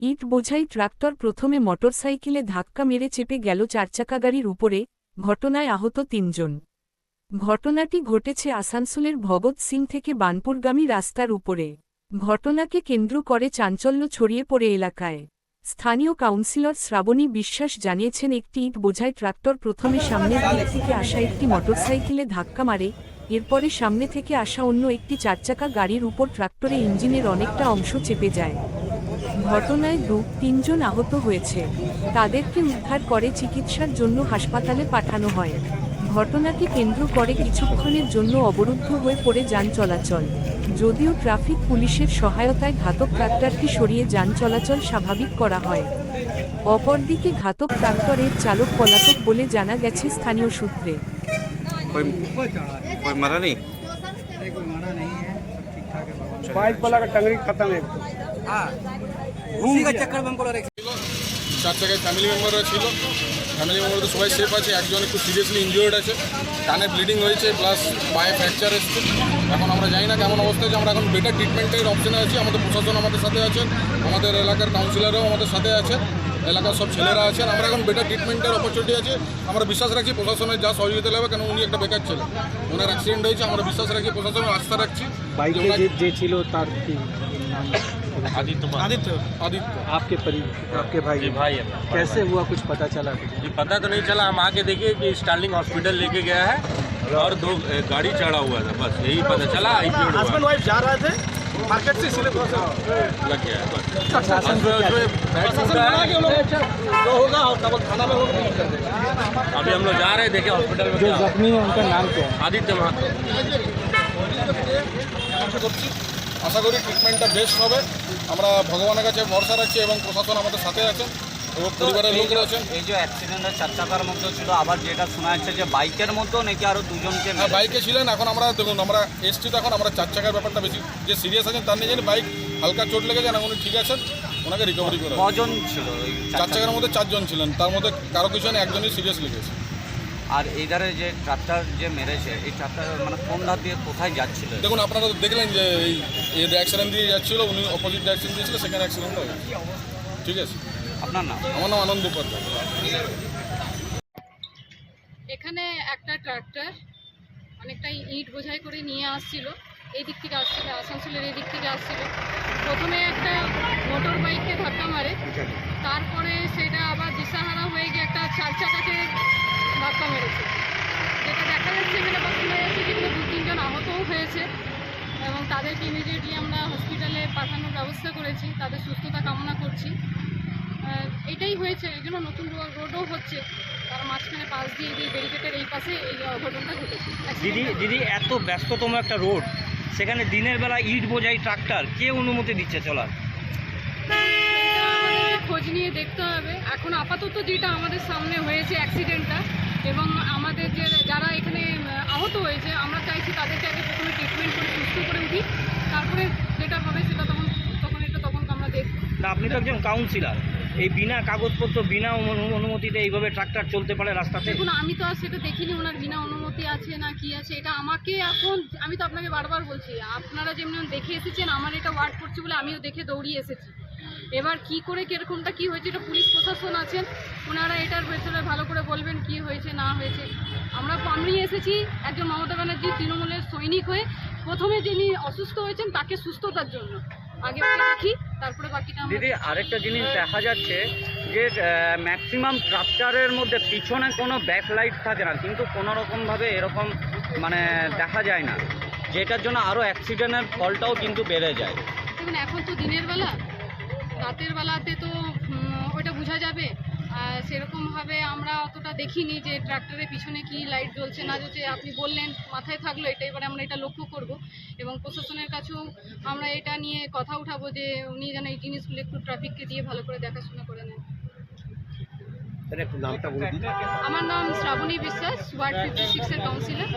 ইট বোঝাই ট্রাক্টর প্রথমে মোটরসাইকেলে ধাক্কা মেরে চেপে গেল চারচাকা গাড়ির উপরে, ঘটনায় আহত ৩ জন। ঘটনাটি ঘটেছে আসানসোলের ভগৎ সিং থেকে বানপুরগামী রাস্তার উপরে। ঘটনাকে কেন্দ্র করে চাঞ্চল্য ছড়িয়ে পড়ে এলাকায়। স্থানীয় কাউন্সিলর শ্রাবণী বিশ্বাস জানিয়েছেন, একটি ইট বোঝাই ট্রাক্টর প্রথমে সামনের দিক থেকে আসা একটি মোটরসাইকেলে ধাক্কা মারে, এরপরে সামনে থেকে আসা অন্য একটি চারচাকা গাড়ির উপর ট্রাক্টরে ইঞ্জিনের অনেকটা অংশ চেপে যায়। ঘটনায় ২-৩ জন আহত হয়েছে। তাদেরকে উদ্ধার করে চিকিৎসার জন্য হাসপাতালে পাঠানো হয়। ঘটনাকে কেন্দ্র করে কিছুক্ষণের জন্য অবরুদ্ধ হয়ে পড়ে যান চলাচল। যদিও ট্রাফিক পুলিশের সহায়তায় ঘাতক ট্রাক্টরটি সরিয়ে যান চলাচল স্বাভাবিক করা হয়। অপরদিকে ঘাতক ট্রাক্টরের চালক পলাতক বলে জানা গেছে স্থানীয় সূত্রে। बाइक वाला का टंगरी खत्म है। চার জায়গায় ফ্যামিলি মেম্বাররা ছিল। ফ্যামিলি মেম্বার তো সবাই সেফ আছে, একজন একটু সিরিয়াসলি ইনজিওর্ড আছে, কানে ব্লিডিং হয়েছে, প্লাস পায়ে ফ্র্যাকচার এসছে। এখন আমরা জানি না কেমন অবস্থায় যে, আমরা এখন বেটার ট্রিটমেন্টের অপশনে আছি। আমাদের প্রশাসন আমাদের সাথে আছেন, আমাদের এলাকার কাউন্সিলররাও আমাদের সাথে আছেন, এলাকার সব ছেলেরা আছেন। আমরা এখন বেটার ট্রিটমেন্টের অপরচুনিটি আছে। আমরা বিশ্বাস রাখছি প্রশাসনের যা সহযোগিতা লাগবে, কেন উনি একটা বেকার ছেলে, ওনার অ্যাক্সিডেন্ট হয়েছে। আমরা বিশ্বাস রাখছি, প্রশাসনের আস্থা রাখছি। बाइक जे ছিল তার কি नाम? आदित्य। आपके आपके भाई है। कैसे हुआ, कुछ पता चला? जी पता तो नहीं चला, हम आके देखे कि स्टार्लिंग हॉस्पिटल लेके गया है और 2 गाड़ी चढ़ा हुआ था, बस यही पता चला। हस्बैंड वाइफ जा रहे थे मार्केट से, इसीलिए लग गया है बस। जो होगा और थाना में होगा कर देगा। अभी हम लोग जा रहे हैं, देखे हॉस्पिटल में जो क्या। जख्मी है उनका नाम क्या है? आदित्य महातो। আশা করি ট্রিটমেন্টটা বেস্ট হবে। আমরা ভগবানের কাছে ভরসা রাখছি এবং প্রশাসন আমাদের সাথে আছেন এবং পরিবারের লোকরা আছেন। এই যে অ্যাক্সিডেন্টের 4 চাকার মধ্যে ছিল, আবার যেটা শোনা যাচ্ছে যে বাইকের মধ্যে নাকি আরও 2 জনকে হ্যাঁ, বাইকে ছিলেন। এখন আমরা দেখুন, আমরা এসছি, তো এখন আমরা 4 চাকার ব্যাপারটা বেশি যে সিরিয়াস আছেন তার নিয়ে জানি। বাইক হালকা চোট লেগেছে না, উনি ঠিক আছেন, ওনাকে রিকভারি করে। কজন ছিল? 4 চাকার মধ্যে 4 জন ছিলেন, তার মধ্যে কারো কিছু নেই, একজনই সিরিয়াস লেগেছে। আর এই ধারে যে ট্রাক্টর যে মেরেছে, এই ট্রাক্টর মানে কোন ধার দিয়ে কোথায় যাচ্ছিল? দেখুন, আপনারা তো দেখলেন যে এই অ্যাক্সিডেন্ট দিয়ে যাচ্ছিল, উনি অপোজিট অ্যাক্সিডেন্ট দিয়েছিল, সেখানে অ্যাক্সিডেন্ট হয়ে গেছে। ঠিক আছে, আপনার নাম? আমার নাম আনন্দ উপাধ্যায়। এখানে একটা ট্রাক্টর অনেকটাই ইট বোঝাই করে নিয়ে আসছিল, এই দিক থেকে আসছিল, আসানসোলের এই দিক থেকে আসছিল। প্রথমে একটা মোটর বাইককে ধাক্কা মারে, তারপরে সেটা আবার দিশাহারা হয়ে গিয়ে একটা 4 চাকাকে ধাক্কা মেরেছে। যেটা দেখা যাচ্ছে, এখানে বা শোনা যাচ্ছে যেখানে 2-3 জন আহতও হয়েছে এবং তাদেরকে ইমিডিয়েটলি আমরা হসপিটালে পাঠানোর ব্যবস্থা করেছি, তাদের সুস্থতা কামনা করছি। এটাই হয়েছে, এই জন্য নতুন রোডও হচ্ছে, তার মাঝখানে পাশ দিয়ে এই ব্যারিকেডের এই পাশে এই অঘটনটা ঘটেছে। দিদি এত ব্যস্ততম একটা রোড, সেখানে দিনের বেলা ইট বোঝাই ট্রাক্টর কে অনুমতি দিচ্ছে চলার? এটা আমাদের খোঁজ নিয়ে দেখতে হবে। এখন আপাতত যেটা আমাদের সামনে হয়েছে অ্যাক্সিডেন্টটা, এবং আমাদের যে যারা এখানে আহত হয়েছে, আমরা চাইছি তাদেরকে আগে প্রথমে ট্রিটমেন্ট করে সুস্থ করে উঠি, তারপরে যেটা হবে সেটা তখন আমরা দেখব। না, আপনি তো একজন কাউন্সিলর, এই বিনা কাগজপত্র বিনা অনুমতিতে এইভাবে ট্রাক্টর চলতে পারে রাস্তাতে? দেখুন, আমি তো আর সেটা দেখিনি ওনার বিনা অনুমতি আছে না কি আছে, এটা আমাকে এখন, আমি তো আপনাকে বারবার বলছি, আপনারা যেমন দেখে এসেছেন, আমার এটা ওয়ার্ড করছে বলে আমিও দেখে দৌড়িয়ে এসেছি। এবার কি করে কীরকমটা কী হয়েছে, এটা পুলিশ প্রশাসন আছেন, ওনারা এটার ভেতরে ভালো করে বলবেন কি হয়েছে না হয়েছে। আমি এসেছি একজন মমতা ব্যানার্জি তৃণমূলের সৈনিক হয়ে, প্রথমে যিনি অসুস্থ হয়েছেন তাকে সুস্থতার জন্য আগে দেখি, তারপরে বাকিটা। দিদি, আরেকটা জিনিস দেখা যাচ্ছে যে ম্যাক্সিমাম ট্রাক্টরের মধ্যে পিছনে কোনো ব্যাকলাইট থাকে না, কিন্তু কোনোরকমভাবে এরকম মানে দেখা যায় না, যেটার জন্য আরও অ্যাক্সিডেন্টের ফলটাও কিন্তু বেড়ে যায়। দেখুন, এখন তো দিনের বেলা, রাতের বেলাতে তো ওইটা বোঝা যাবে। সেরকমভাবে আমরা অতটা দেখিনি যে ট্রাক্টরের পিছনে কি লাইট জ্বলছে না জ্বলছে। আপনি বললেন, মাথায় থাকলো এটা, এবারে আমরা এটা লক্ষ্য করব এবং প্রশাসনের কাছেও আমরা এটা নিয়ে কথা উঠাবো যে উনি যেন এই জিনিসগুলো একটু ট্রাফিককে দিয়ে ভালো করে দেখাশোনা করে নেন। নামটা বলে দিন। আমার নাম শ্রাবণী বিশ্বাস, ওয়ার্ড 56-এর কাউন্সিলর।